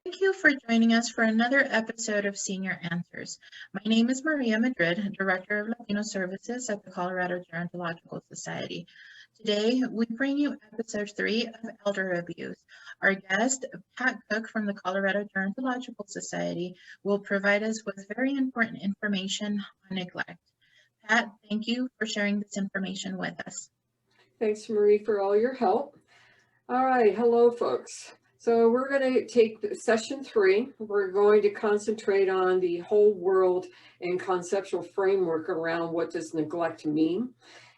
Thank you for joining us for another episode of Senior Answers. My name is Maria Madrid, Director of Latino Services at the Colorado Gerontological Society. Today, we bring you episode 3 of Elder Abuse. Our guest, Pat Cook from the Colorado Gerontological Society, will provide us with very important information on neglect. Pat, thank you for sharing this information with us. Thanks, Marie, for all your help. All right, hello, folks. So we're going to take session 3. We're going to concentrate on the whole world and conceptual framework around what does neglect mean.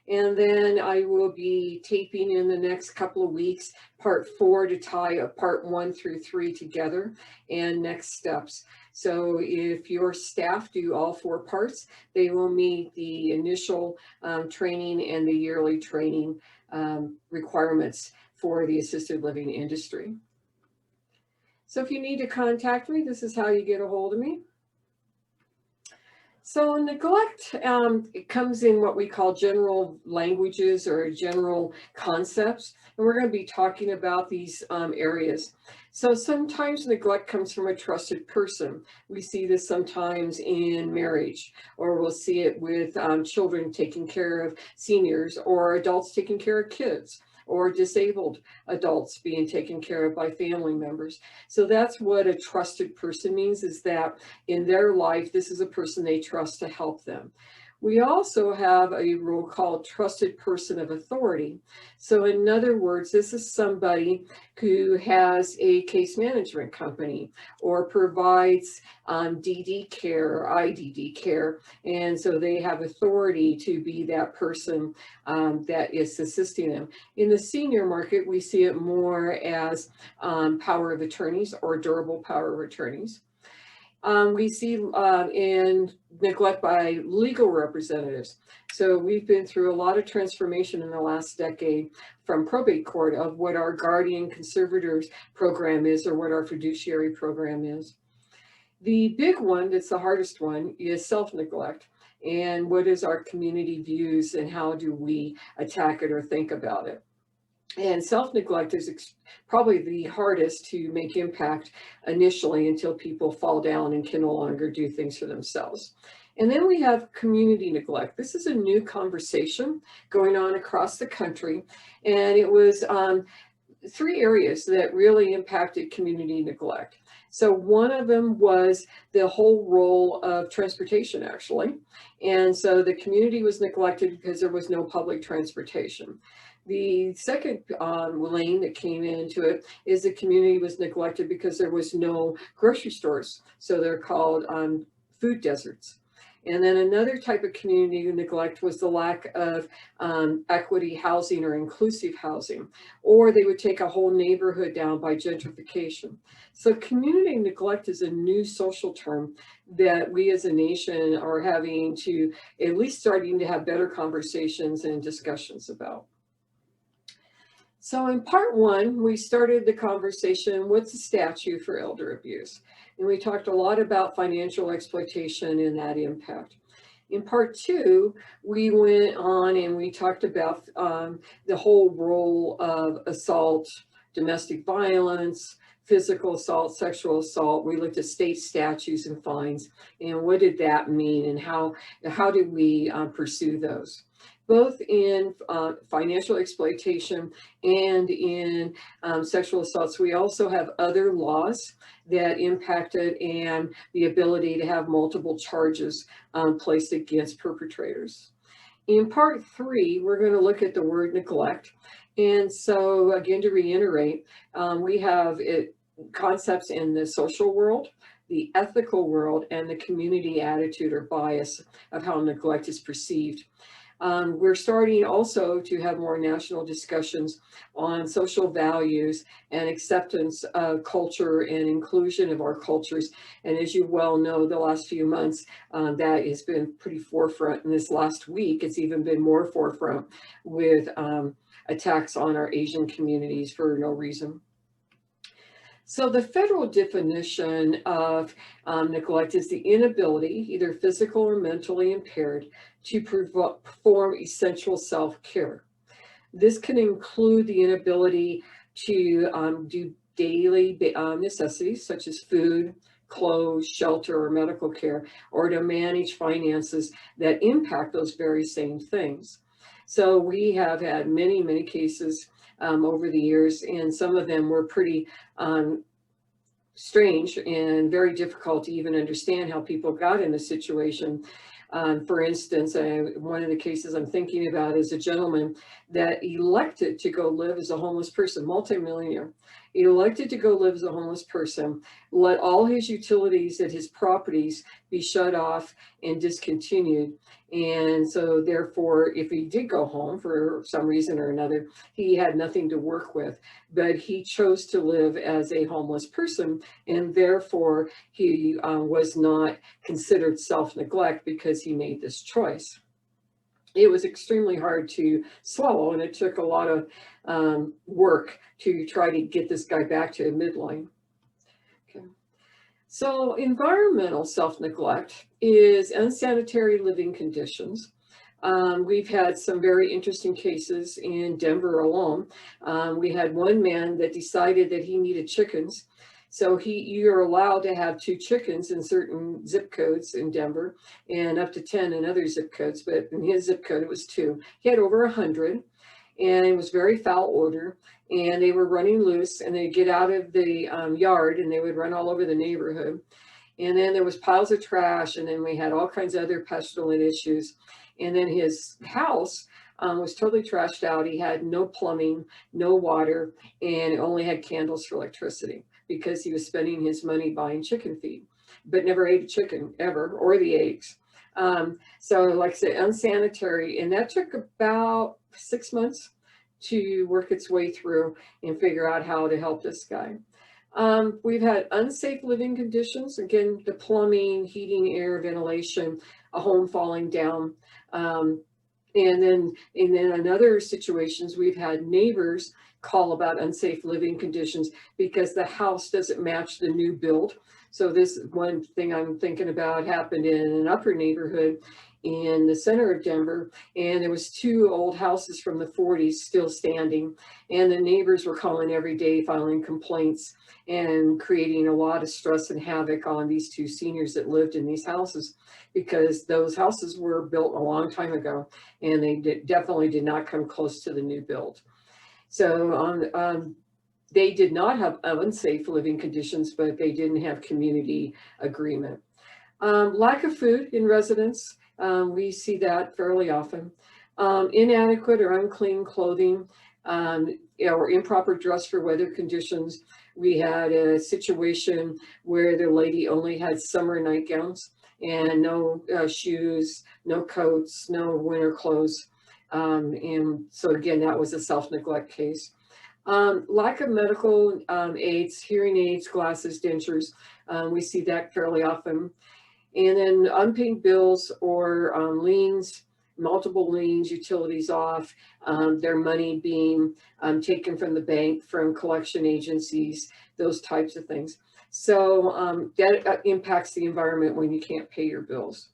And then I will be taping in the next couple of weeks, part 4 to tie part 1 through 3 together and next steps. So if your staff do all 4 parts, they will meet the initial training and the yearly training requirements for the assisted living industry. So if you need to contact me, this is how you get a hold of me. So neglect, it comes in what we call general languages or general concepts, and we're going to be talking about these areas. So sometimes neglect comes from a trusted person. We see this sometimes in marriage, or we'll see it with children taking care of seniors, or adults taking care of kids, or disabled adults being taken care of by family members. So that's what a trusted person means, is that in their life, this is a person they trust to help them. We also have a rule called trusted person of authority. So in other words, this is somebody who has a case management company or provides DD care or IDD care. And so they have authority to be that person that is assisting them. In the senior market, we see it more as power of attorneys or durable power of attorneys. We see in neglect by legal representatives. So we've been through a lot of transformation in the last decade from probate court of what our guardian conservators program is or what our fiduciary program is. The big one, that's the hardest one, is self-neglect. And what is our community views and how do we attack it or think about it? And self-neglect is probably the hardest to make impact initially until people fall down and can no longer do things for themselves. And then we have community neglect. This is a new conversation going on across the country. And it was 3 areas that really impacted community neglect. So one of them was the whole role of transportation, actually. And so the community was neglected because there was no public transportation. The second lane that came into it is the community was neglected because there was no grocery stores. So they're called food deserts. And then another type of community neglect was the lack of equity housing or inclusive housing, or they would take a whole neighborhood down by gentrification. So community neglect is a new social term that we as a nation are having to at least starting to have better conversations and discussions about. So in part 1, we started the conversation, what's the statute for elder abuse? And we talked a lot about financial exploitation and that impact. In part 2, we went on and we talked about the whole role of assault, domestic violence, physical assault, sexual assault. We looked at state statutes and fines and what did that mean and how did we pursue those? Both in financial exploitation and in sexual assaults. We also have other laws that impacted and the ability to have multiple charges placed against perpetrators. In part 3, we're going to look at the word neglect. And so again, to reiterate, we have concepts in the social world, the ethical world, and the community attitude or bias of how neglect is perceived. We're starting also to have more national discussions on social values and acceptance of culture and inclusion of our cultures. And as you well know, the last few months, that has been pretty forefront. And this last week, it's even been more forefront with attacks on our Asian communities for no reason. So the federal definition of neglect is the inability, either physical or mentally impaired, to perform essential self-care. This can include the inability to do daily necessities such as food, clothes, shelter, or medical care, or to manage finances that impact those very same things. So we have had many, many cases over the years, and some of them were pretty strange and very difficult to even understand how people got in a situation. For instance, one of the cases I'm thinking about is a gentleman that elected to go live as a homeless person, multimillionaire. He elected to go live as a homeless person, let all his utilities at his properties be shut off and discontinued. And so therefore, if he did go home for some reason or another, he had nothing to work with. But he chose to live as a homeless person, and therefore he was not considered self-neglect because he made this choice. It was extremely hard to swallow, and it took a lot of work to try to get this guy back to a midline. Okay. So environmental self-neglect is unsanitary living conditions. We've had some very interesting cases in Denver alone. We had one man that decided that he needed chickens. So you're allowed to have 2 chickens in certain zip codes in Denver and up to 10 in other zip codes, but in his zip code it was 2. He had over 100, and it was very foul odor, and they were running loose, and they'd get out of the yard and they would run all over the neighborhood. And then there was piles of trash, and then we had all kinds of other pestilent issues. And then his house was totally trashed out. He had no plumbing, no water, and only had candles for electricity because he was spending his money buying chicken feed, but never ate a chicken ever, or the eggs. So like I said, unsanitary, and that took about 6 months to work its way through and figure out how to help this guy. We've had unsafe living conditions, again, the plumbing, heating, air, ventilation, a home falling down. And then in other situations, we've had neighbors call about unsafe living conditions because the house doesn't match the new build. So this one thing I'm thinking about happened in an upper neighborhood in the center of Denver, and there was 2 old houses from the 40s still standing, and the neighbors were calling every day, filing complaints and creating a lot of stress and havoc on these 2 seniors that lived in these houses, because those houses were built a long time ago and they definitely did not come close to the new build. So they did not have unsafe living conditions, but they didn't have community agreement. Lack of food in residence. We see that fairly often. Inadequate or unclean clothing, or improper dress for weather conditions. We had a situation where the lady only had summer nightgowns and no shoes, no coats, no winter clothes. And so again, that was a self-neglect case. Lack of medical aids, hearing aids, glasses, dentures. We see that fairly often. And then unpaid bills or liens, multiple liens, utilities off, their money being taken from the bank, from collection agencies, those types of things. So that impacts the environment when you can't pay your bills.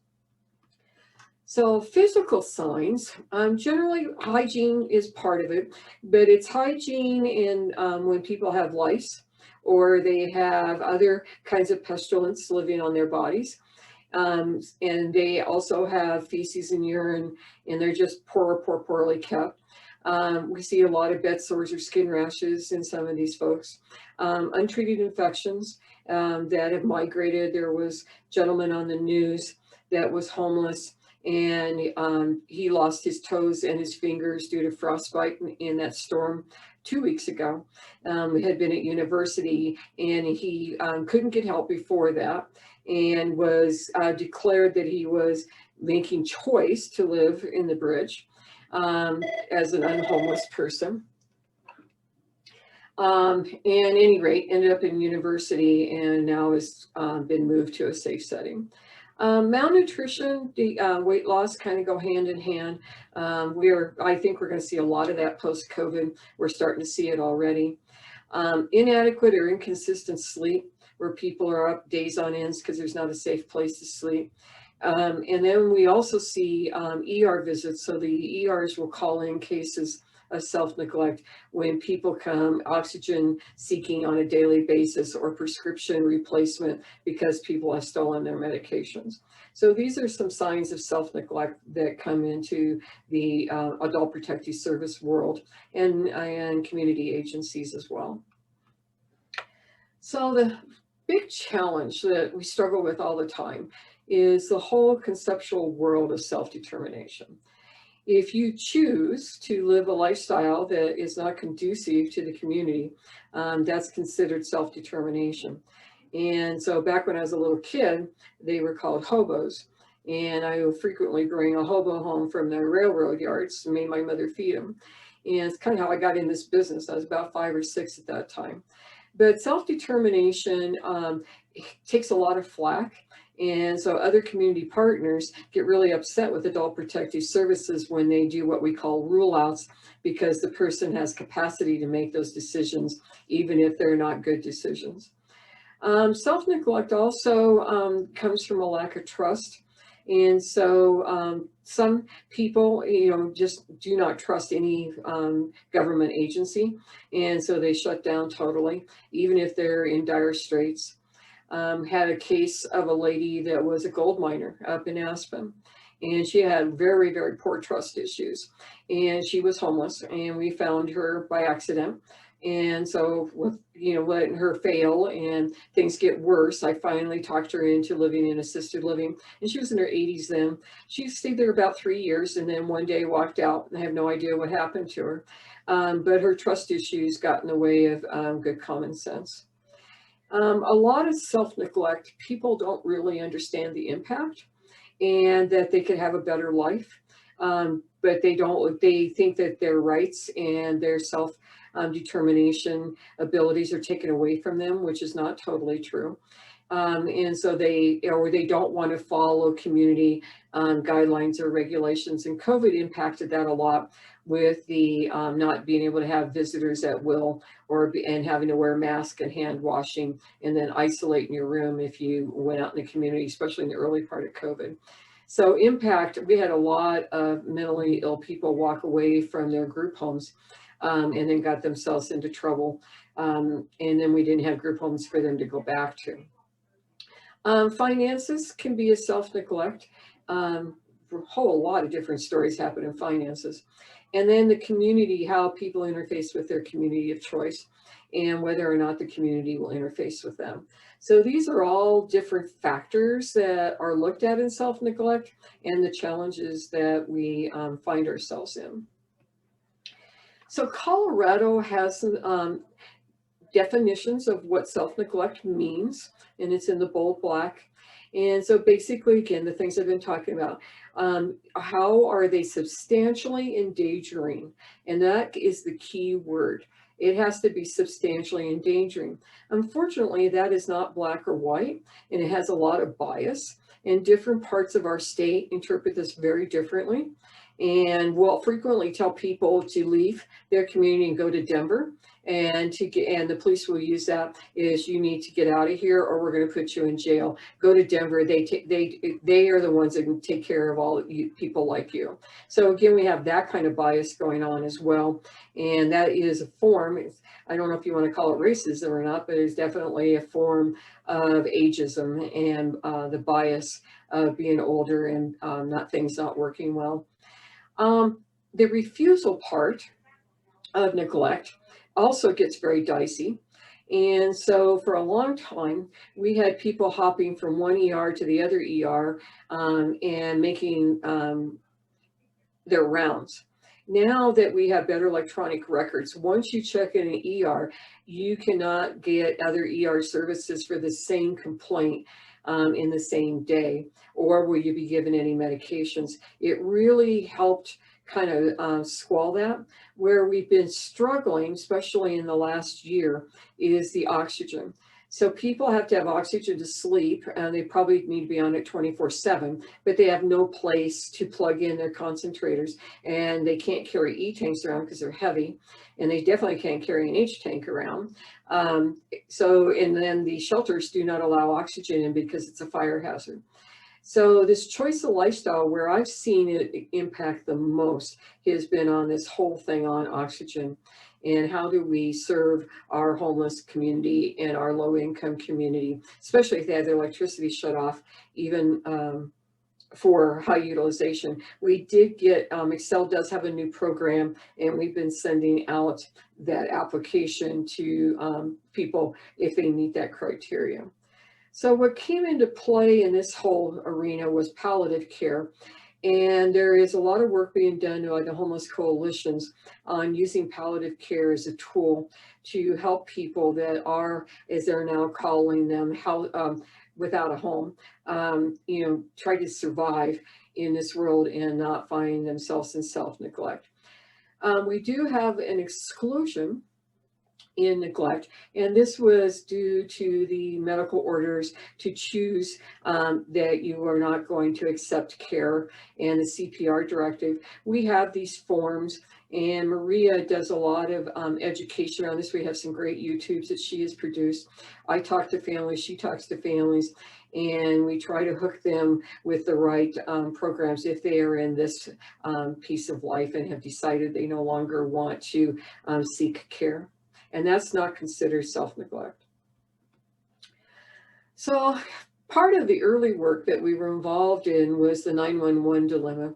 So physical signs, generally hygiene is part of it, but it's hygiene in when people have lice or they have other kinds of pestilence living on their bodies. And they also have feces and urine, and they're just poorly kept. We see a lot of bed sores or skin rashes in some of these folks. Untreated infections that have migrated. There was a gentleman on the news that was homeless, and he lost his toes and his fingers due to frostbite in that storm 2 weeks ago. He had been at university, and he couldn't get help before that, and was declared that he was making choice to live in the bridge as an unhomeless person. And at any rate, ended up in university and now has been moved to a safe setting. Malnutrition, the weight loss kind of go hand in hand. I think we're going to see a lot of that post-COVID. We're starting to see it already. Inadequate or inconsistent sleep, where people are up days on ends because there's not a safe place to sleep. And then we also see ER visits. So the ERs will call in cases of self-neglect when people come oxygen seeking on a daily basis or prescription replacement because people have stolen their medications. So these are some signs of self-neglect that come into the adult protective service world and community agencies as well. So the big challenge that we struggle with all the time is the whole conceptual world of self-determination. If you choose to live a lifestyle that is not conducive to the community, that's considered self-determination. And so back when I was a little kid, they were called hobos. And I would frequently bring a hobo home from the railroad yards and made my mother feed them. And it's kind of how I got in this business. I was about 5 or 6 at that time. But self-determination takes a lot of flack. And so other community partners get really upset with adult protective services when they do what we call rule outs, because the person has capacity to make those decisions, even if they're not good decisions. Self-neglect also comes from a lack of trust. And so some people, just do not trust any government agency. And so they shut down totally, even if they're in dire straits. Had a case of a lady that was a gold miner up in Aspen, and she had very, very poor trust issues, and she was homeless, and we found her by accident. And so with, letting her fail and things get worse, I finally talked her into living in assisted living, and she was in her 80s then. She stayed there about 3 years and then one day walked out, and I have no idea what happened to her. But her trust issues got in the way of good common sense. A lot of self-neglect, people don't really understand the impact and that they could have a better life, but they think that their rights and their self-determination abilities are taken away from them, which is not totally true. And so they don't want to follow community guidelines or regulations, and COVID impacted that a lot with the not being able to have visitors at will, and having to wear a mask and hand washing, and then isolate in your room if you went out in the community, especially in the early part of COVID. So impact, we had a lot of mentally ill people walk away from their group homes and then got themselves into trouble. And then we didn't have group homes for them to go back to. Finances can be a self-neglect. A whole lot of different stories happen in finances. And then the community, how people interface with their community of choice, and whether or not the community will interface with them. So these are all different factors that are looked at in self-neglect and the challenges that we find ourselves in. So Colorado has some definitions of what self-neglect means, and it's in the bold black. And so basically, again, the things I've been talking about, how are they substantially endangering? And that is the key word. It has to be substantially endangering. Unfortunately, that is not black or white, and it has a lot of bias, and different parts of our state interpret this very differently. And we'll frequently tell people to leave their community and go to Denver, and the police will use that is, you need to get out of here or we're going to put you in jail. Go to Denver. They are the ones that can take care of all people like you. So again, we have that kind of bias going on as well, and that is a form. I don't know if you want to call it racism or not, but it's definitely a form of ageism and the bias of being older and things not working well. The refusal part of neglect also gets very dicey. And so for a long time, we had people hopping from one ER to the other ER and making their rounds. Now that we have better electronic records, once you check in an ER, you cannot get other ER services for the same complaint in the same day, or will you be given any medications? It really helped kind of squall that. Where we've been struggling, especially in the last year, is the oxygen. So people have to have oxygen to sleep, and they probably need to be on it 24/7, but they have no place to plug in their concentrators, and they can't carry E-tanks around because they're heavy, and they definitely can't carry an H-tank around. And then the shelters do not allow oxygen in because it's a fire hazard. So this choice of lifestyle, where I've seen it impact the most, has been on this whole thing on oxygen. And how do we serve our homeless community and our low income community, especially if they have their electricity shut off, even for high utilization. We did get, Excel does have a new program, and we've been sending out that application to people if they meet that criteria. So what came into play in this whole arena was palliative care. And there is a lot of work being done by the homeless coalitions on using palliative care as a tool to help people that are, as they're now calling them, without a home, try to survive in this world and not find themselves in self-neglect. We do have an exclusion in neglect, and this was due to the medical orders to choose that you are not going to accept care, and the CPR directive. We have these forms, and Maria does a lot of education around this. We have some great YouTubes that she has produced. I talk to families, she talks to families, and we try to hook them with the right programs if they are in this piece of life and have decided they no longer want to seek care. And that's not considered self-neglect. So part of the early work that we were involved in was the 911 dilemma.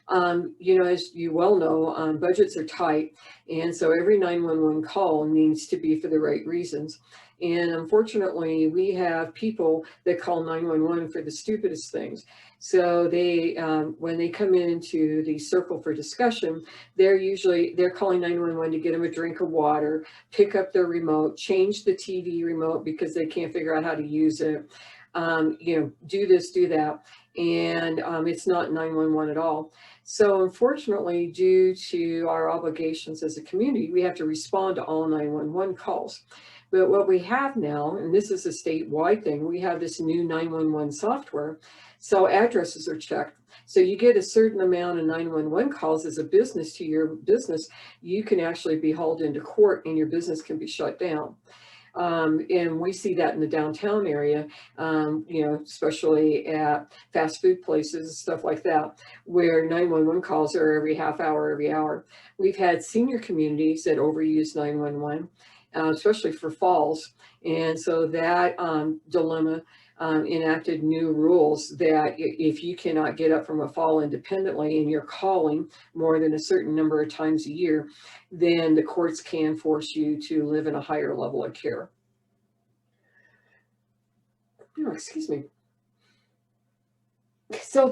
As you well know, budgets are tight, and so every 911 call needs to be for the right reasons. And unfortunately, we have people that call 911 for the stupidest things. So they, when they come into the circle for discussion, they're calling 911 to get them a drink of water, pick up their remote, change the TV remote because they can't figure out how to use it, do this, do that. And it's not 911 at all. So unfortunately, due to our obligations as a community, we have to respond to all 911 calls. But what we have now, and this is a statewide thing, we have this new 911 software. So addresses are checked. So you get a certain amount of 911 calls as a business to your business, you can actually be hauled into court and your business can be shut down. And we see that in the downtown area, especially at fast food places and stuff like that, where 911 calls are every half hour, every hour. We've had senior communities that overuse 911, especially for falls. And so that dilemma enacted new rules that if you cannot get up from a fall independently and you're calling more than a certain number of times a year, then the courts can force you to live in a higher level of care. Oh, excuse me. So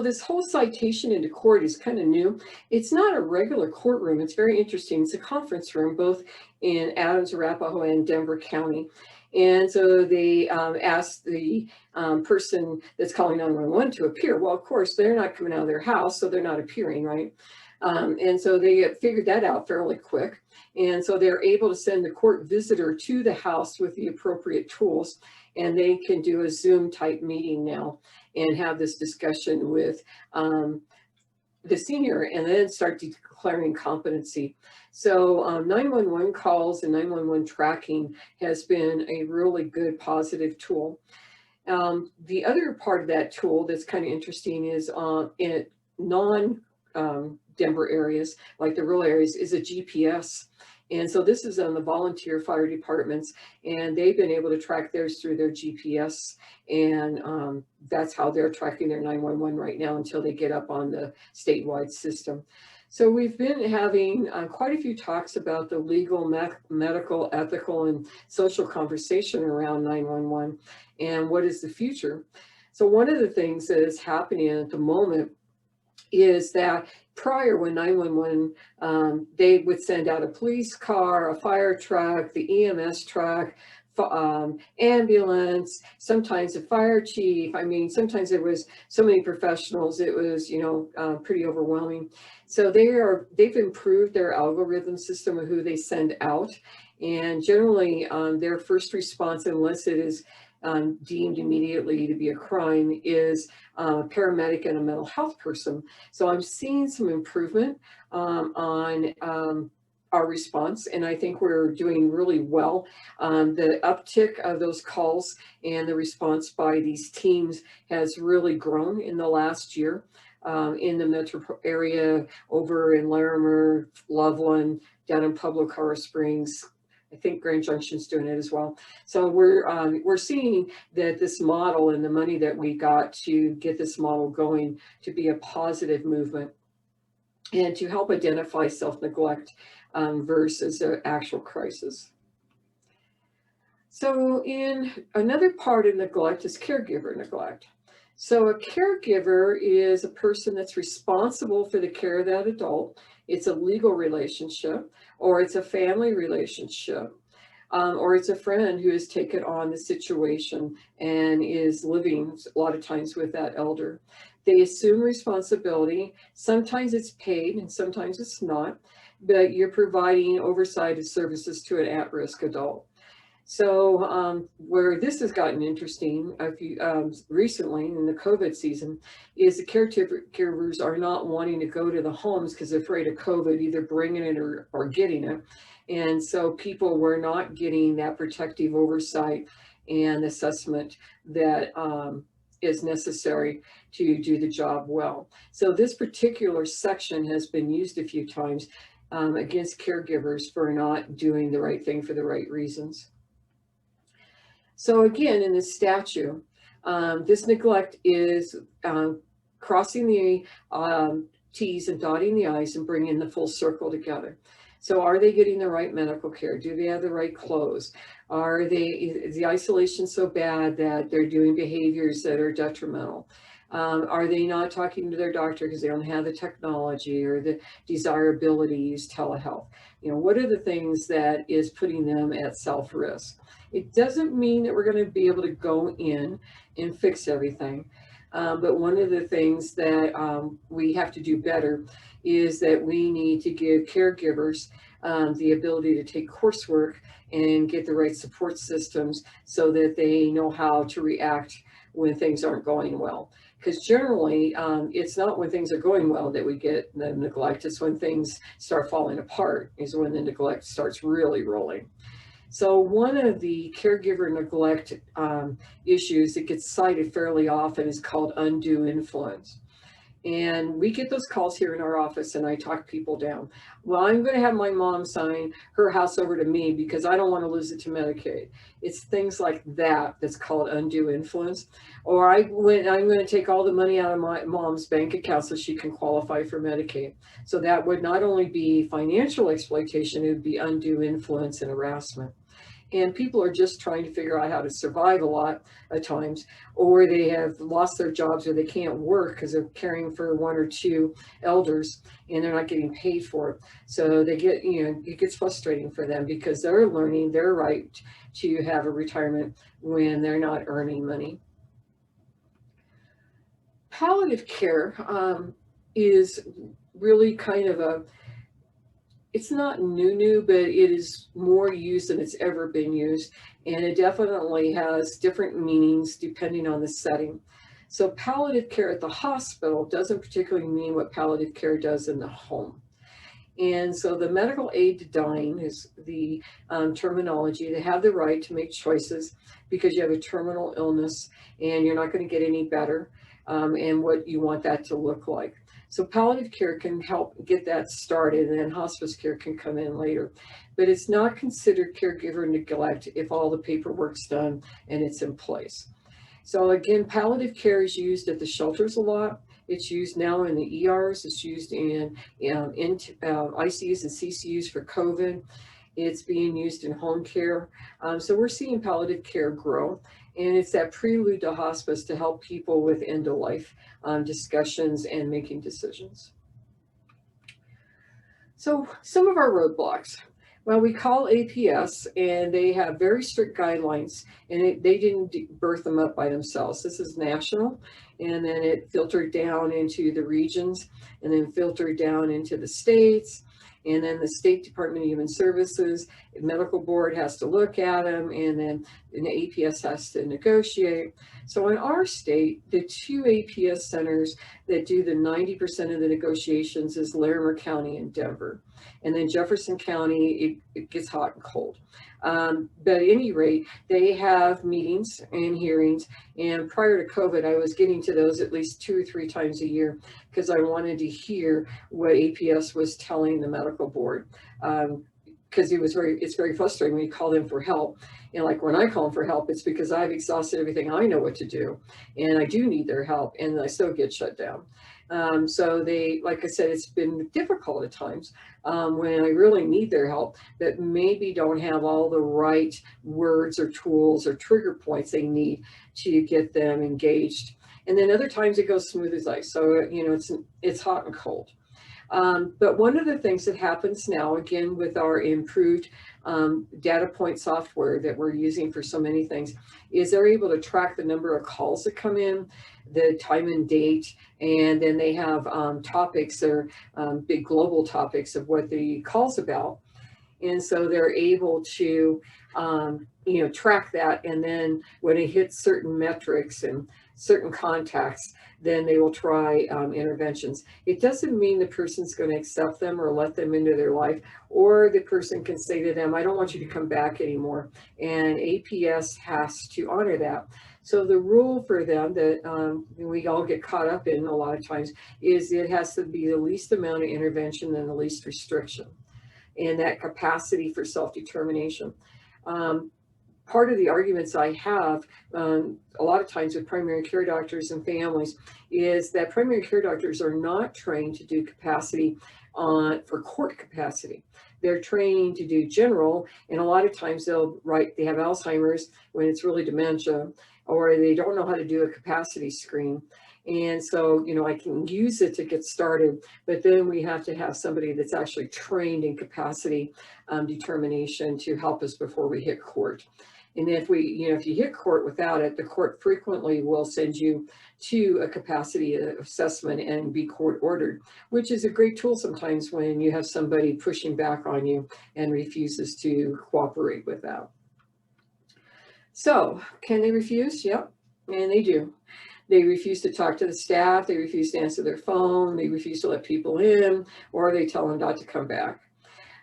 this whole citation into court is kind of new. It's not a regular courtroom. It's very interesting. It's a conference room, both in Adams, Arapahoe, and Denver County. And so they asked the person that's calling 911 to appear. Well, of course, they're not coming out of their house, so they're not appearing, right? And so they figured that out fairly quick. And so they're able to send the court visitor to the house with the appropriate tools, and they can do a Zoom type meeting now and have this discussion with the senior and then start declaring competency. So 911 calls and 911 tracking has been a really good positive tool. The other part of that tool that's kind of interesting is in non-Denver areas, like the rural areas, is a GPS. And so this is on the volunteer fire departments, and they've been able to track theirs through their GPS, and that's how they're tracking their 911 right now until they get up on the statewide system. So we've been having quite a few talks about the legal, medical, ethical, and social conversation around 911 and what is the future. So one of the things that is happening at the moment is that prior, when 911, they would send out a police car, a fire truck, the EMS truck, ambulance, sometimes a fire chief. I mean, sometimes there was so many professionals, it was, pretty overwhelming. So they've improved their algorithm system of who they send out. And generally, their first response, unless it is deemed immediately to be a crime, is a paramedic and a mental health person. So I'm seeing some improvement on our response, and I think we're doing really well. The uptick of those calls and the response by these teams has really grown in the last year. In the metro area, over in Larimer, Loveland, down in Pueblo, Colorado Springs, I think Grand Junction's doing it as well. So we're seeing that this model and the money that we got to get this model going to be a positive movement and to help identify self-neglect versus an actual crisis. So in another part of neglect is caregiver neglect. So a caregiver is a person that's responsible for the care of that adult. It's a legal relationship, or it's a family relationship, or it's a friend who has taken on the situation and is living a lot of times with that elder. They assume responsibility. Sometimes it's paid and sometimes it's not, but you're providing oversight of services to an at-risk adult. So where this has gotten interesting recently in the COVID season is the caregivers are not wanting to go to the homes because they're afraid of COVID, either bringing it or getting it. And so people were not getting that protective oversight and assessment that is necessary to do the job well. So this particular section has been used a few times against caregivers for not doing the right thing for the right reasons. So again, in this statute, this neglect is crossing the T's and dotting the I's and bringing the full circle together. So are they getting the right medical care? Do they have the right clothes? Is the isolation so bad that they're doing behaviors that are detrimental? Are they not talking to their doctor because they don't have the technology or the desirability to use telehealth? What are the things that is putting them at self-risk? It doesn't mean that we're going to be able to go in and fix everything. But one of the things that we have to do better is that we need to give caregivers the ability to take coursework and get the right support systems so that they know how to react when things aren't going well. Because generally, it's not when things are going well that we get the neglect. It's when things start falling apart is when the neglect starts really rolling. So one of the caregiver neglect issues that gets cited fairly often is called undue influence. And we get those calls here in our office, and I talk people down. Well, I'm going to have my mom sign her house over to me because I don't want to lose it to Medicaid. It's things like that that's called undue influence. Or I'm going to take all the money out of my mom's bank account so she can qualify for Medicaid. So that would not only be financial exploitation, it would be undue influence and harassment. And people are just trying to figure out how to survive a lot of times, or they have lost their jobs or they can't work because they're caring for one or two elders and they're not getting paid for it. So they get, it gets frustrating for them because they're learning their right to have a retirement when they're not earning money. Palliative care is really kind of it's not new, but it is more used than it's ever been used. And it definitely has different meanings depending on the setting. So palliative care at the hospital doesn't particularly mean what palliative care does in the home. And so the medical aid to dying is the terminology. They have the right to make choices because you have a terminal illness and you're not going to get any better, and what you want that to look like. So palliative care can help get that started, and then hospice care can come in later. But it's not considered caregiver neglect if all the paperwork's done and it's in place. So again, palliative care is used at the shelters a lot. It's used now in the ERs. It's used in ICUs and CCUs for COVID. It's being used in home care. So we're seeing palliative care grow. And it's that prelude to hospice to help people with end-of-life discussions and making decisions. So some of our roadblocks. Well, we call APS, and they have very strict guidelines, and they didn't birth them up by themselves. This is national, and then it filtered down into the regions, and then filtered down into the states, And then the State Department of Human Services, the medical board has to look at them, and then the APS has to negotiate. So in our state, the 2 APS centers that do the 90% of the negotiations is Larimer County and Denver. And then Jefferson County, it gets hot and cold. But at any rate, they have meetings and hearings. And prior to COVID, I was getting to those at least 2 or 3 times a year because I wanted to hear what APS was telling the medical board. Because it's very frustrating when you call them for help. And like when I call them for help, it's because I've exhausted everything I know what to do. And I do need their help, and I still get shut down. So they, like I said, it's been difficult at times when I really need their help, that maybe don't have all the right words or tools or trigger points they need to get them engaged. And then other times it goes smooth as ice. So, it's hot and cold. But one of the things that happens now, again, with our improved data point software that we're using for so many things, is they're able to track the number of calls that come in, the time and date, and then they have topics, or big global topics of what the call's about. And so they're able to, track that. And then when it hits certain metrics and certain contacts, then they will try interventions. It doesn't mean the person's going to accept them or let them into their life, or the person can say to them, I don't want you to come back anymore. And APS has to honor that. So the rule for them that we all get caught up in a lot of times is it has to be the least amount of intervention and the least restriction, and that capacity for self-determination. Part of the arguments I have a lot of times with primary care doctors and families is that primary care doctors are not trained to do capacity for court capacity. They're trained to do general, and a lot of times they have Alzheimer's when it's really dementia, or they don't know how to do a capacity screen. And so, I can use it to get started, but then we have to have somebody that's actually trained in capacity determination to help us before we hit court. And if you hit court without it, the court frequently will send you to a capacity assessment and be court ordered, which is a great tool sometimes when you have somebody pushing back on you and refuses to cooperate with that. So can they refuse? Yep, and they do. They refuse to talk to the staff, they refuse to answer their phone, they refuse to let people in, or they tell them not to come back.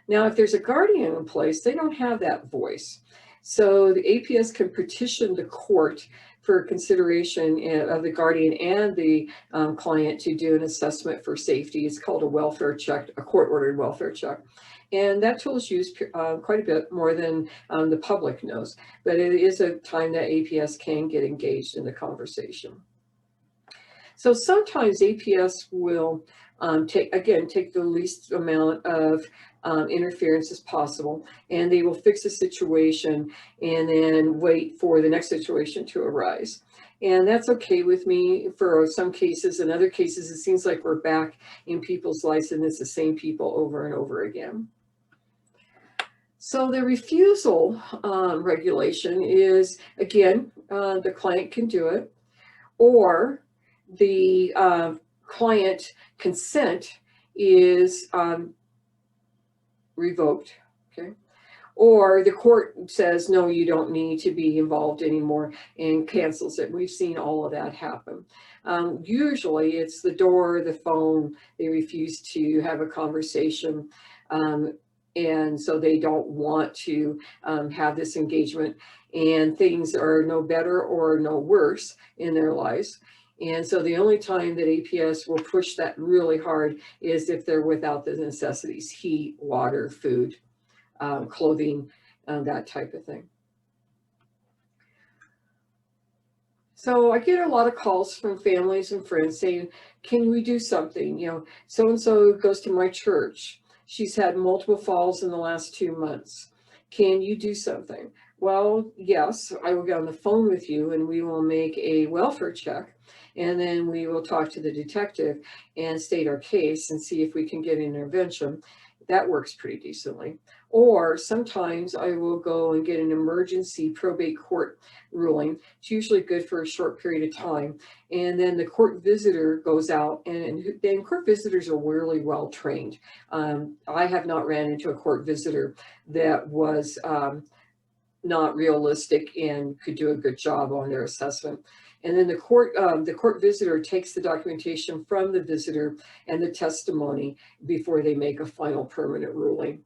Now, if there's a guardian in place, they don't have that voice. So the APS can petition the court for consideration of the guardian and the client to do an assessment for safety. It's called a welfare check, a court-ordered welfare check. And that tool is used quite a bit more than the public knows, but it is a time that APS can get engaged in the conversation. So sometimes APS will take the least amount of interference as possible, and they will fix a situation and then wait for the next situation to arise. And that's okay with me for some cases. In other cases, it seems like we're back in people's lives and it's the same people over and over again. So the refusal regulation is, again, the client can do it, or the client consent is revoked, okay? Or the court says, no, you don't need to be involved anymore and cancels it. We've seen all of that happen. Usually it's the door, the phone, they refuse to have a conversation. And so they don't want to have this engagement, and things are no better or no worse in their lives. And so the only time that APS will push that really hard is if they're without the necessities: heat, water, food, clothing, that type of thing. So I get a lot of calls from families and friends saying, can we do something? So-and-so goes to my church. She's had multiple falls in the last 2 months. Can you do something? Well, yes, I will get on the phone with you and we will make a welfare check. And then we will talk to the detective and state our case and see if we can get an intervention. That works pretty decently. Or sometimes I will go and get an emergency probate court ruling. It's usually good for a short period of time. And then the court visitor goes out, and then court visitors are really well trained. I have not ran into a court visitor that was not realistic and could do a good job on their assessment. And then the court visitor takes the documentation from the visitor and the testimony before they make a final permanent ruling.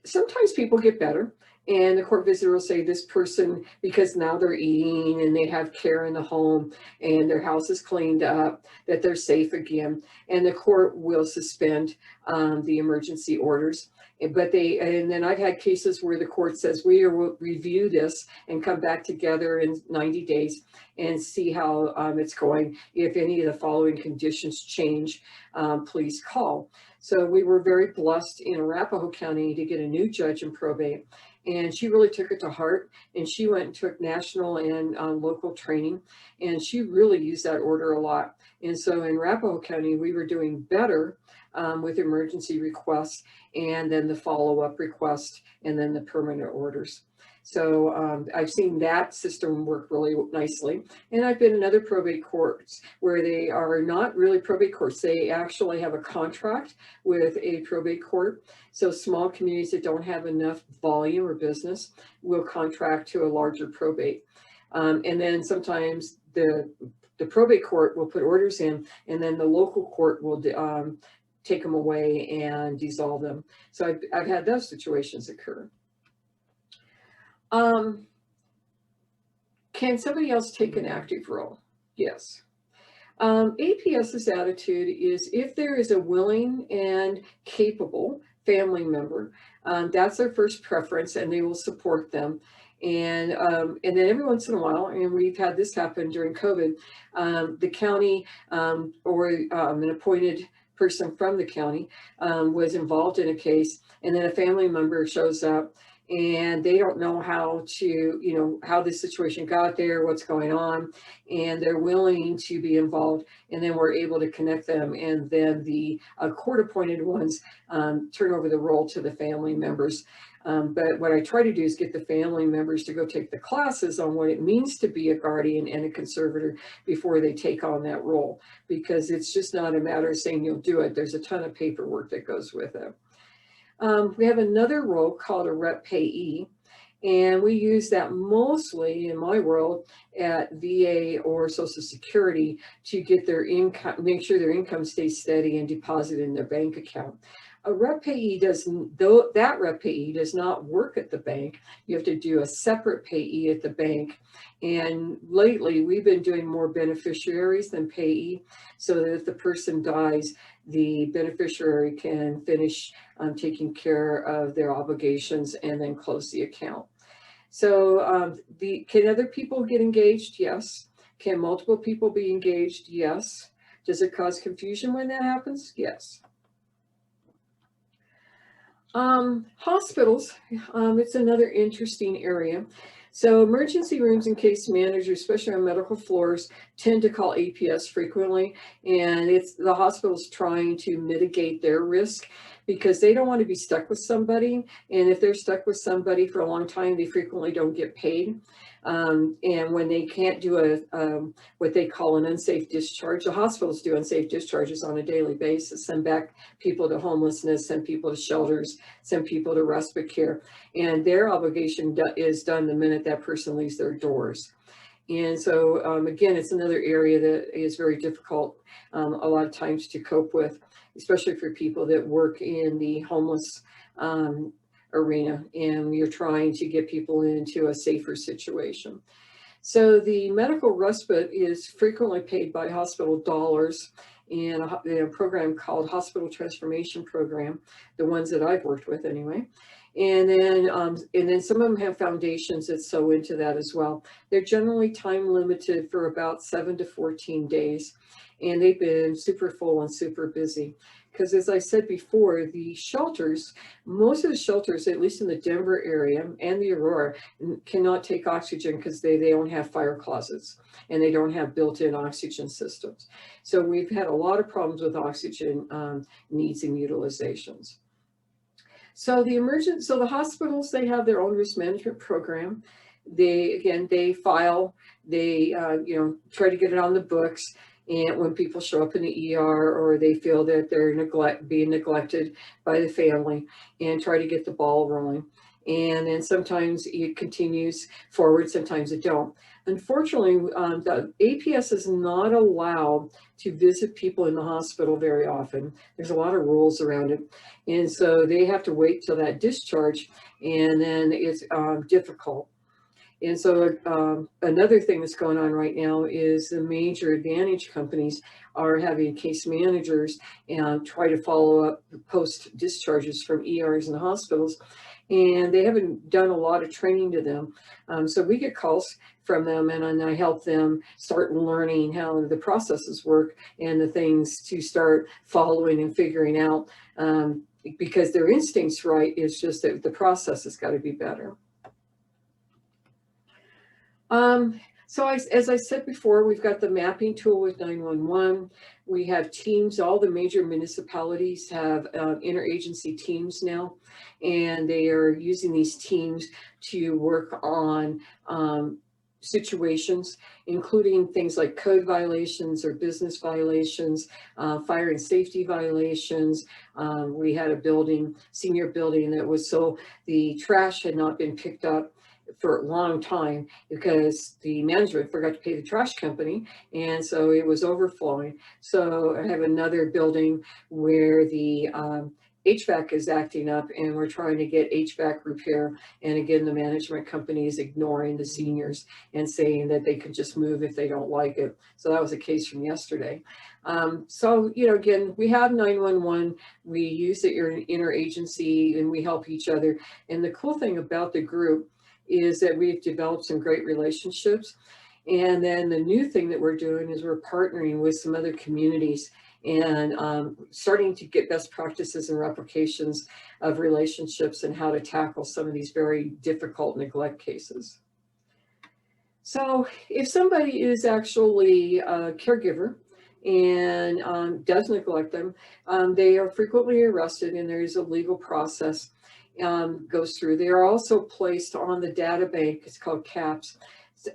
Sometimes people get better, and the court visitor will say this person, because now they're eating and they have care in the home and their house is cleaned up, that they're safe again, and the court will suspend the emergency orders. And then I've had cases where the court says, we will review this and come back together in 90 days and see how it's going. If any of the following conditions change, please call. So we were very blessed in Arapahoe County to get a new judge in probate, and she really took it to heart, and she went and took national and local training, and she really used that order a lot. And so in Arapahoe County, we were doing better with emergency requests, and then the follow-up request, and then the permanent orders. So I've seen that system work really nicely. And I've been in other probate courts where they are not really probate courts. They actually have a contract with a probate court. So small communities that don't have enough volume or business will contract to a larger probate. And then sometimes the probate court will put orders in, and then the local court will take them away and dissolve them. So I've had those situations occur. Can somebody else take an active role? Yes. APS's attitude is if there is a willing and capable family member, that's their first preference, and they will support them. And then every once in a while, and we've had this happen during COVID, the county or an appointed person from the county was involved in a case, and then a family member shows up, and they don't know how how this situation got there, what's going on, and they're willing to be involved, and then we're able to connect them, and then the court-appointed ones turn over the role to the family members. But what I try to do is get the family members to go take the classes on what it means to be a guardian and a conservator before they take on that role, because it's just not a matter of saying you'll do it. There's a ton of paperwork that goes with it. We have another role called a rep payee, and we use that mostly in my world at VA or Social Security to get their income, make sure their income stays steady and deposit in their bank account. A rep payee that rep payee does not work at the bank. You have to do a separate payee at the bank. And lately we've been doing more beneficiaries than payee, so that if the person dies, the beneficiary can finish taking care of their obligations and then close the account. So can other people get engaged? Yes. Can multiple people be engaged? Yes. Does it cause confusion when that happens? Yes. Hospitals, it's another interesting area. So emergency rooms and case managers, especially on medical floors, tend to call APS frequently, and it's the hospitals trying to mitigate their risk because they don't want to be stuck with somebody. And if they're stuck with somebody for a long time, they frequently don't get paid. And when they can't do what they call an unsafe discharge, the hospitals do unsafe discharges on a daily basis, send back people to homelessness, send people to shelters, send people to respite care. And their obligation is done the minute that person leaves their doors. And so, again, it's another area that is very difficult a lot of times to cope with, especially for people that work in the homeless arena, and you're trying to get people into a safer situation. So the medical respite is frequently paid by hospital dollars in a program called Hospital Transformation Program, the ones that I've worked with anyway. And then some of them have foundations that sew into that as well. They're generally time limited for about 7 to 14 days, and they've been super full and super busy. Because as I said before, the shelters, most of the shelters, at least in the Denver area and the Aurora, cannot take oxygen because they don't have fire closets and they don't have built-in oxygen systems. So we've had a lot of problems with oxygen needs and utilizations. So the hospitals, they have their own risk management program. They file, they try to get it on the books. And when people show up in the ER or they feel that they're being neglected by the family, and try to get the ball rolling. And then sometimes it continues forward, sometimes it don't. Unfortunately, the APS is not allowed to visit people in the hospital very often. There's a lot of rules around it. And so they have to wait till that discharge, and then it's difficult. And so another thing that's going on right now is the major Advantage companies are having case managers and try to follow up post discharges from ERs and hospitals. And they haven't done a lot of training to them. So we get calls from them, and I help them start learning how the processes work and the things to start following and figuring out, because their instinct's right. It's just that the process has got to be better. As I said before, we've got the mapping tool with 911. We have teams. All the major municipalities have interagency teams now, and they are using these teams to work on situations, including things like code violations or business violations, fire and safety violations. We had a senior building that was the trash had not been picked up for a long time because the management forgot to pay the trash company, and so it was overflowing. So I have another building where the HVAC is acting up, and we're trying to get HVAC repair, and again the management company is ignoring the seniors and saying that they can just move if they don't like it. So that was a case from yesterday. Again, we have 911, we use the interagency, and we help each other. And the cool thing about the group is that we've developed some great relationships. And then the new thing that we're doing is we're partnering with some other communities and starting to get best practices and replications of relationships and how to tackle some of these very difficult neglect cases. So if somebody is actually a caregiver and does neglect them, they are frequently arrested, and there is a legal process goes through. They are also placed on the data bank. It's called CAPS.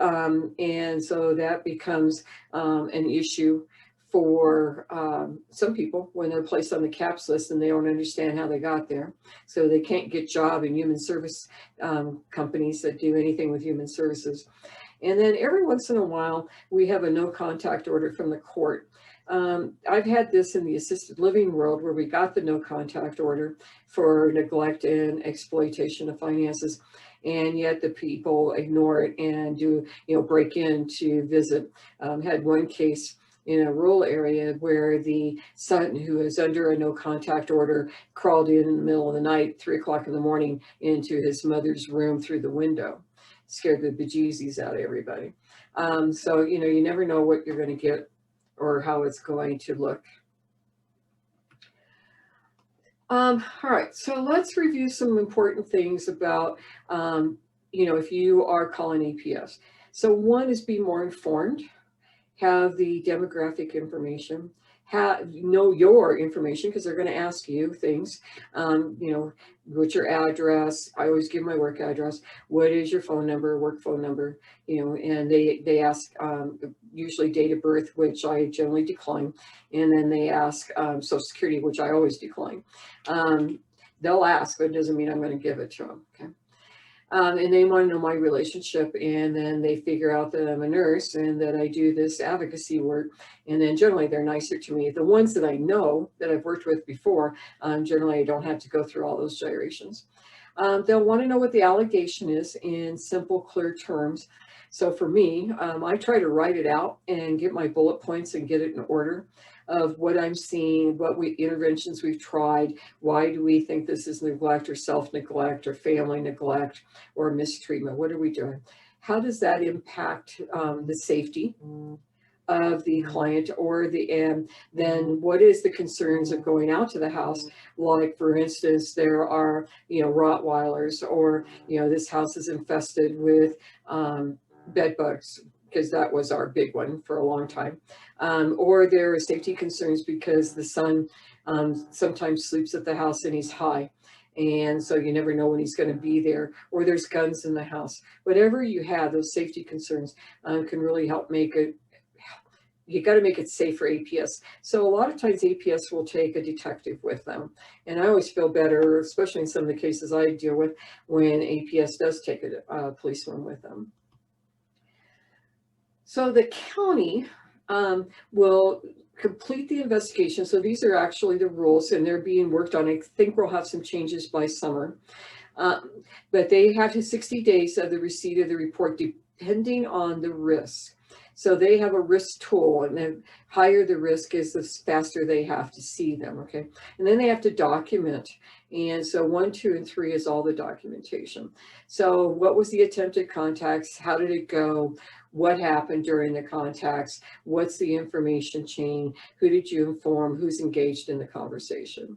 And so that becomes an issue for some people when they're placed on the CAPS list and they don't understand how they got there. So they can't get job in human service companies that do anything with human services. And then every once in a while, we have a no contact order from the court. I've had this in the assisted living world where we got the no contact order for neglect and exploitation of finances, and yet the people ignore it and do, break in to visit. Had one case in a rural area where the son, who is under a no contact order, crawled in the middle of the night, 3 o'clock in the morning, into his mother's room through the window. Scared the bejesus out of everybody. So, you never know what you're going to get or how it's going to look. All right, so let's review some important things about, if you are calling APS. So one is be more informed, have the demographic information, know your information, because they're going to ask you things, what's your address? I always give my work address. What is your phone number, work phone number? And they ask usually date of birth, which I generally decline. And then they ask Social Security, which I always decline. They'll ask, but it doesn't mean I'm going to give it to them. Okay. And they want to know my relationship, and then they figure out that I'm a nurse and that I do this advocacy work, and then generally they're nicer to me. The ones that I know that I've worked with before, generally I don't have to go through all those gyrations. They'll want to know what the allegation is in simple, clear terms. So for me, I try to write it out and get my bullet points and get it in order of what I'm seeing, what interventions we've tried, why do we think this is neglect or self-neglect or family neglect or mistreatment, what are we doing? How does that impact the safety of the client, or then what is the concerns of going out to the house? Like, for instance, there are, Rottweilers, or, this house is infested with bed bugs, because that was our big one for a long time. Or there are safety concerns because the son sometimes sleeps at the house and he's high. And so you never know when he's going to be there, or there's guns in the house. Whatever you have, those safety concerns can really help make it. You got to make it safe for APS. So a lot of times APS will take a detective with them. And I always feel better, especially in some of the cases I deal with, when APS does take a policeman with them. So the county will complete the investigation. So these are actually the rules, and they're being worked on. I think we'll have some changes by summer. But they have 60 days of the receipt of the report, depending on the risk. So they have a risk tool, and the higher the risk is, the faster they have to see them, okay? And then they have to document. And so 1, 2, and 3 is all the documentation. So what was the attempted contacts? How did it go? What happened during the contacts? What's the information chain? Who did you inform? Who's engaged in the conversation?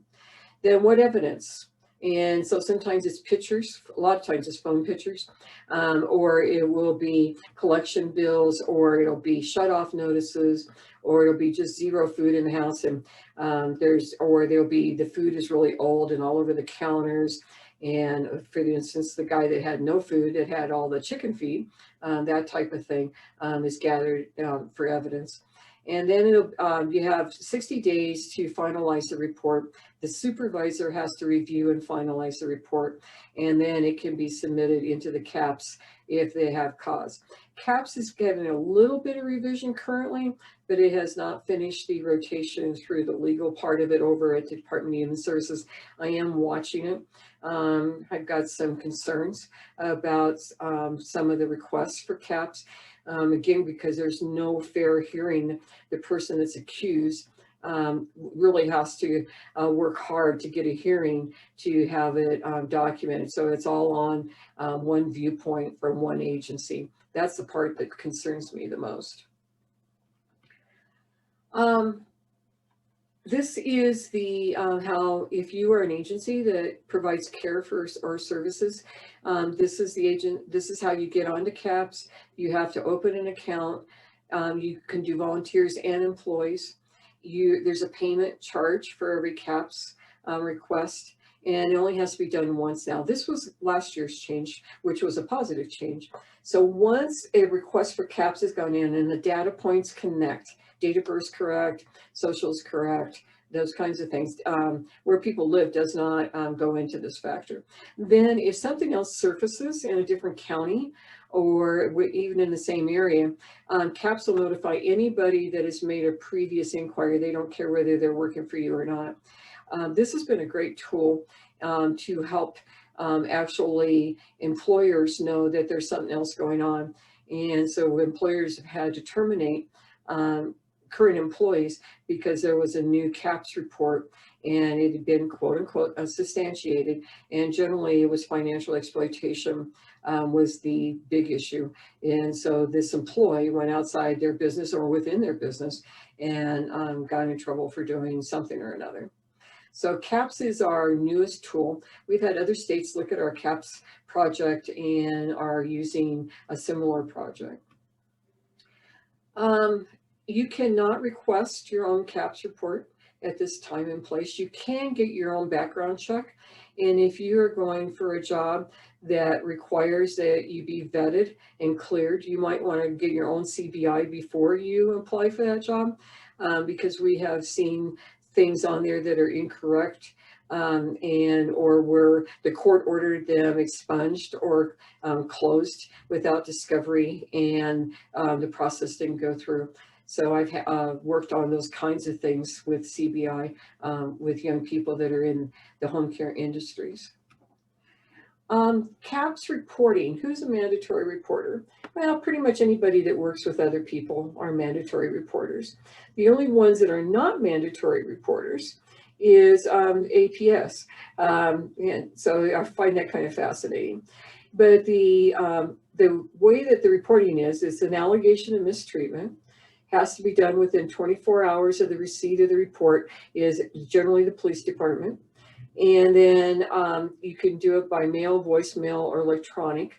Then what evidence? And so sometimes it's pictures, a lot of times it's phone pictures, or it will be collection bills, or it'll be shut off notices, or it'll be just zero food in the house. And there'll be the food is really old and all over the counters. And for instance, the guy that had no food, that had all the chicken feed, that type of thing is gathered for evidence. And then you have 60 days to finalize the report. The supervisor has to review and finalize the report, and then it can be submitted into the CAPS if they have cause. CAPS is getting a little bit of revision currently, but it has not finished the rotation through the legal part of it over at the Department of Human Services. I am watching it. I've got some concerns about some of the requests for CAPS. Again, because there's no fair hearing. The person that's accused really has to work hard to get a hearing to have it documented. So it's all on one viewpoint from one agency. That's the part that concerns me the most. This is the how, if you are an agency that provides care for or services, this is how you get onto CAPS. You have to open an account. You can do volunteers and employees. There's a payment charge for every CAPS request, and it only has to be done once now. This was last year's change, which was a positive change. So once a request for CAPS has gone in and the data points connect, date of birth is correct, social is correct, those kinds of things, where people live does not go into this factor. Then if something else surfaces in a different county, or even in the same area, CAPS will notify anybody that has made a previous inquiry. They don't care whether they're working for you or not. This has been a great tool to help actually employers know that there's something else going on. And so employers have had to terminate current employees because there was a new CAPS report and it had been quote unquote substantiated, and generally it was financial exploitation was the big issue. And so this employee went outside their business or within their business and got in trouble for doing something or another. So CAPS is our newest tool. We've had other states look at our CAPS project and are using a similar project. You cannot request your own CAPS report at this time and place. You can get your own background check. And if you are going for a job that requires that you be vetted and cleared, you might want to get your own CBI before you apply for that job, because we have seen things on there that are incorrect, or where the court ordered them expunged or closed without discovery, and the process didn't go through. So I've worked on those kinds of things with CBI with young people that are in the home care industries. CAPS reporting, who's a mandatory reporter? Well, pretty much anybody that works with other people are mandatory reporters. The only ones that are not mandatory reporters is APS. And so I find that kind of fascinating. But the way that the reporting is an allegation of mistreatment, has to be done within 24 hours of the receipt of the report, is generally the police department. And then you can do it by mail, voicemail, or electronic.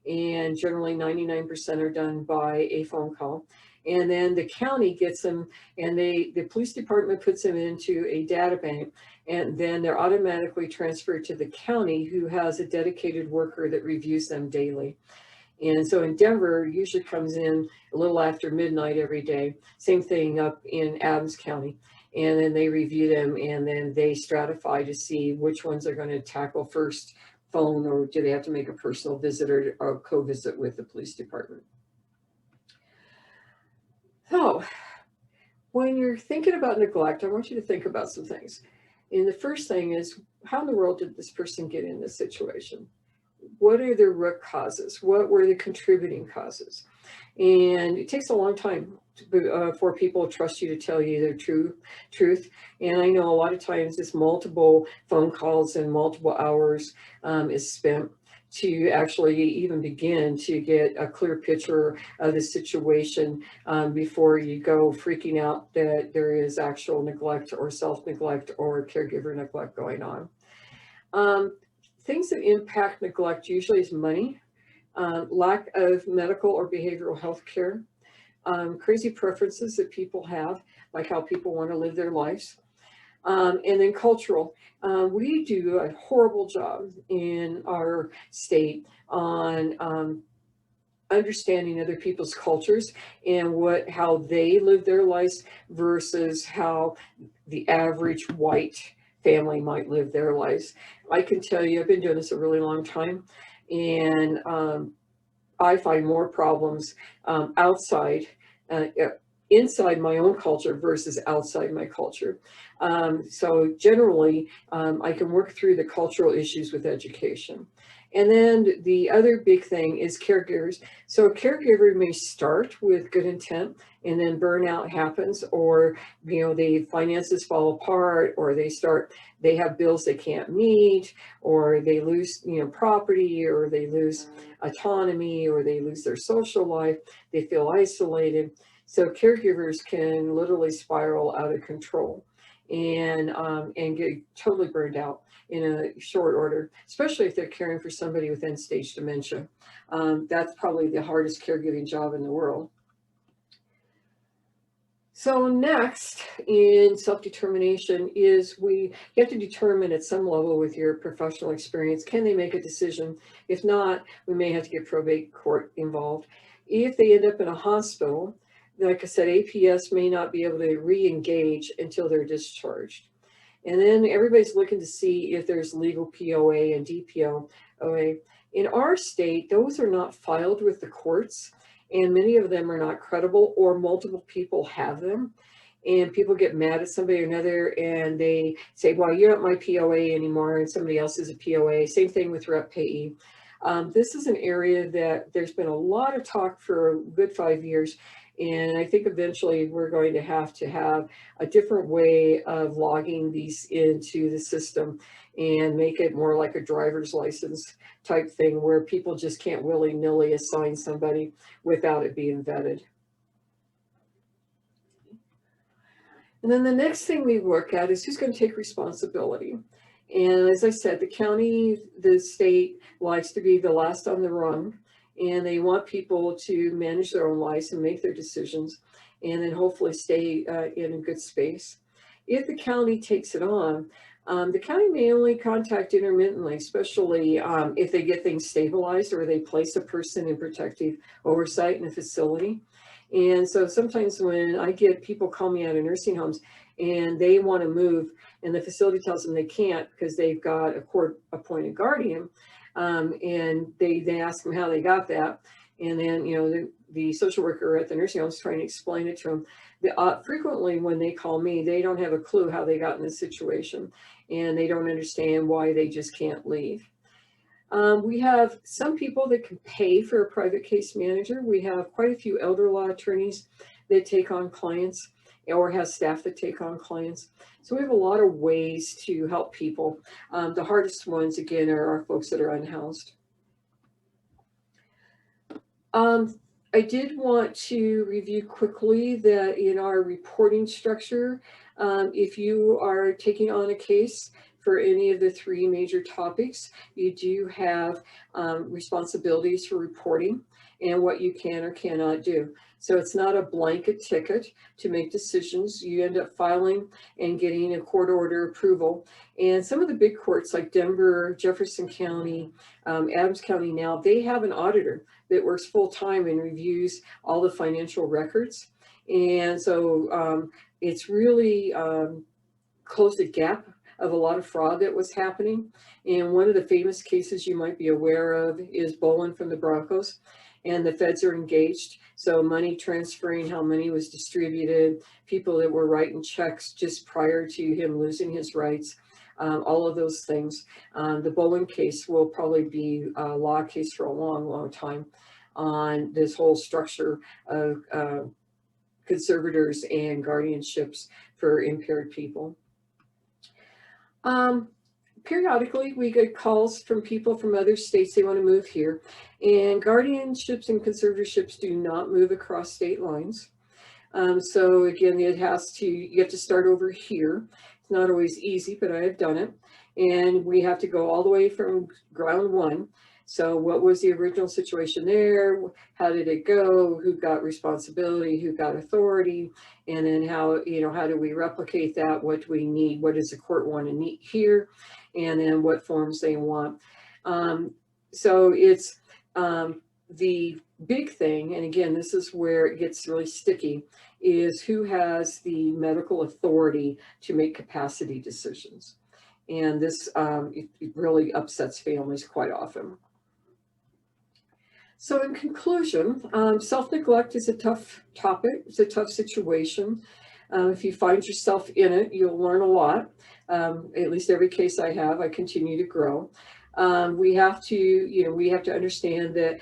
And generally 99% are done by a phone call. And then the county gets them, and the police department puts them into a data bank, and then they're automatically transferred to the county, who has a dedicated worker that reviews them daily. And so in Denver, usually comes in a little after midnight every day. Same thing up in Adams County. And then they review them, and then they stratify to see which ones are going to tackle first, phone, or do they have to make a personal visit or co-visit with the police department. So when you're thinking about neglect, I want you to think about some things. And the first thing is, how in the world did this person get in this situation? What are the root causes? What were the contributing causes? And it takes a long time for people to trust you to tell you their truth. And I know a lot of times it's multiple phone calls and multiple hours is spent to actually even begin to get a clear picture of the situation before you go freaking out that there is actual neglect or self-neglect or caregiver neglect going on. Things that impact neglect usually is money, lack of medical or behavioral health care, crazy preferences that people have, like how people want to live their lives, and then cultural. We do a horrible job in our state on understanding other people's cultures and how they live their lives versus how the average white family might live their lives. I can tell you, I've been doing this a really long time, and I find more problems inside my own culture versus outside my culture. So generally, I can work through the cultural issues with education. And then the other big thing is caregivers. So a caregiver may start with good intent, and then burnout happens, or the finances fall apart, or they have bills they can't meet, or they lose property, or they lose autonomy, or they lose their social life, they feel isolated. So caregivers can literally spiral out of control and get totally burned out in a short order, especially if they're caring for somebody with end-stage dementia. That's probably the hardest caregiving job in the world. So next in self-determination is you have to determine at some level with your professional experience, can they make a decision? If not, we may have to get probate court involved. If they end up in a hospital, like I said, APS may not be able to re-engage until they're discharged. And then everybody's looking to see if there's legal POA and DPOA. In our state, those are not filed with the courts, and many of them are not credible, or multiple people have them. And people get mad at somebody or another, and they say, well, you're not my POA anymore, and somebody else is a POA. Same thing with rep payee. This is an area that there's been a lot of talk for a good 5 years. And I think eventually we're going to have a different way of logging these into the system and make it more like a driver's license type thing, where people just can't willy-nilly assign somebody without it being vetted. And then the next thing we look at is who's going to take responsibility. And as I said, the county, the state likes to be the last on the rung, and they want people to manage their own lives and make their decisions, and then hopefully stay in a good space. If the county takes it on, the county may only contact intermittently, especially if they get things stabilized or they place a person in protective oversight in a facility. And so sometimes when I get people call me out of nursing homes and they want to move, and the facility tells them they can't because they've got a court-appointed guardian, and they ask them how they got that, and then the social worker at the nursing home is trying to explain it to them. Frequently when they call me, they don't have a clue how they got in this situation, and they don't understand why they just can't leave. We have some people that can pay for a private case manager. We have quite a few elder law attorneys that take on clients, or have staff that take on clients. So we have a lot of ways to help people. The hardest ones, again, are our folks that are unhoused. I did want to review quickly that in our reporting structure, if you are taking on a case for any of the three major topics, you do have responsibilities for reporting. and what you can or cannot do. So it's not a blanket ticket to make decisions. You end up filing and getting a court order approval. And some of the big courts like Denver, Jefferson County, Adams County now, they have an auditor that works full-time and reviews all the financial records. And so it's really closed the gap of a lot of fraud that was happening. And one of the famous cases you might be aware of is Bolin from the Broncos, and the feds are engaged. So money transferring, how money was distributed, people that were writing checks just prior to him losing his rights, all of those things. The Bolin case will probably be a law case for a long, long time on this whole structure of conservators and guardianships for impaired people. Periodically, we get calls from people from other states, they want to move here. And guardianships and conservatorships do not move across state lines. So again, you have to start over here. It's not always easy, but I have done it. And we have to go all the way from ground one. So what was the original situation there? How did it go? Who got responsibility? Who got authority? And then how do we replicate that? What do we need? What does the court want to need here? And then what forms they want. So it's the big thing, and again, this is where it gets really sticky, is who has the medical authority to make capacity decisions. And this it really upsets families quite often. So in conclusion, self-neglect is a tough topic. It's a tough situation. If you find yourself in it, you'll learn a lot. At least every case I have, I continue to grow. We have to understand that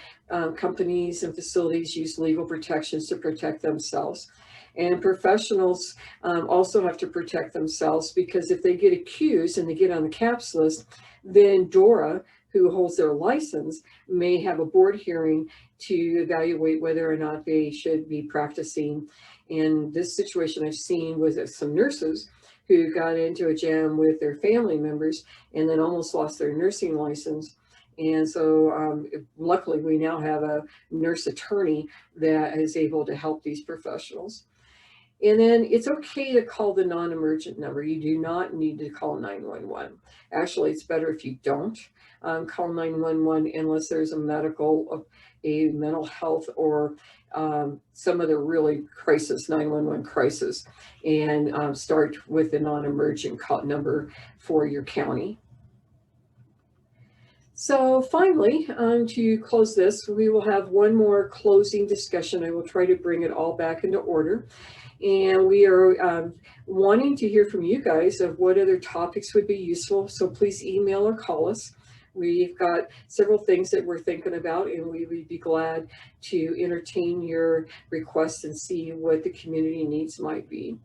companies and facilities use legal protections to protect themselves. And professionals also have to protect themselves, because if they get accused and they get on the CAPS list, then DORA, who holds their license, may have a board hearing to evaluate whether or not they should be practicing. And this situation I've seen with some nurses who got into a jam with their family members and then almost lost their nursing license. And so luckily we now have a nurse attorney that is able to help these professionals. And then it's okay to call the non-emergent number. You do not need to call 911. Actually, it's better if you don't call 911 unless there's a mental health, or some other really crisis, 911 crisis, and start with the non-emergent number for your county. So finally, to close this, we will have one more closing discussion. I will try to bring it all back into order. And we are wanting to hear from you guys of what other topics would be useful. So please email or call us. We've got several things that we're thinking about, and we would be glad to entertain your requests and see what the community needs might be.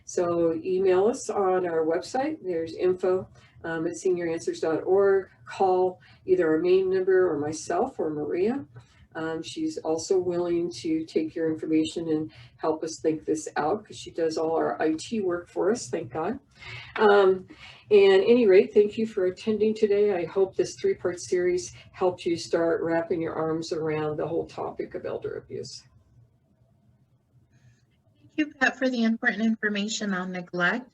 So email us on our website. There's info@senioranswers.org. Call either our main number or myself or Maria. She's also willing to take your information and help us think this out, because she does all our IT work for us, thank God. And at any rate, thank you for attending today. I hope this 3-part series helped you start wrapping your arms around the whole topic of elder abuse. Thank you, Pat, for the important information on neglect.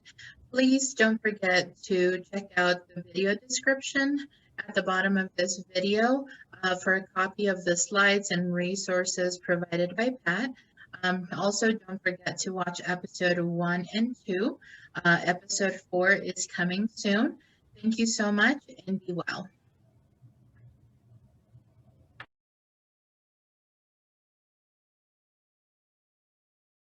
Please don't forget to check out the video description at the bottom of this video for a copy of the slides and resources provided by Pat. Also, don't forget to watch episode 1 and 2. Episode 4 is coming soon. Thank you so much, and be well.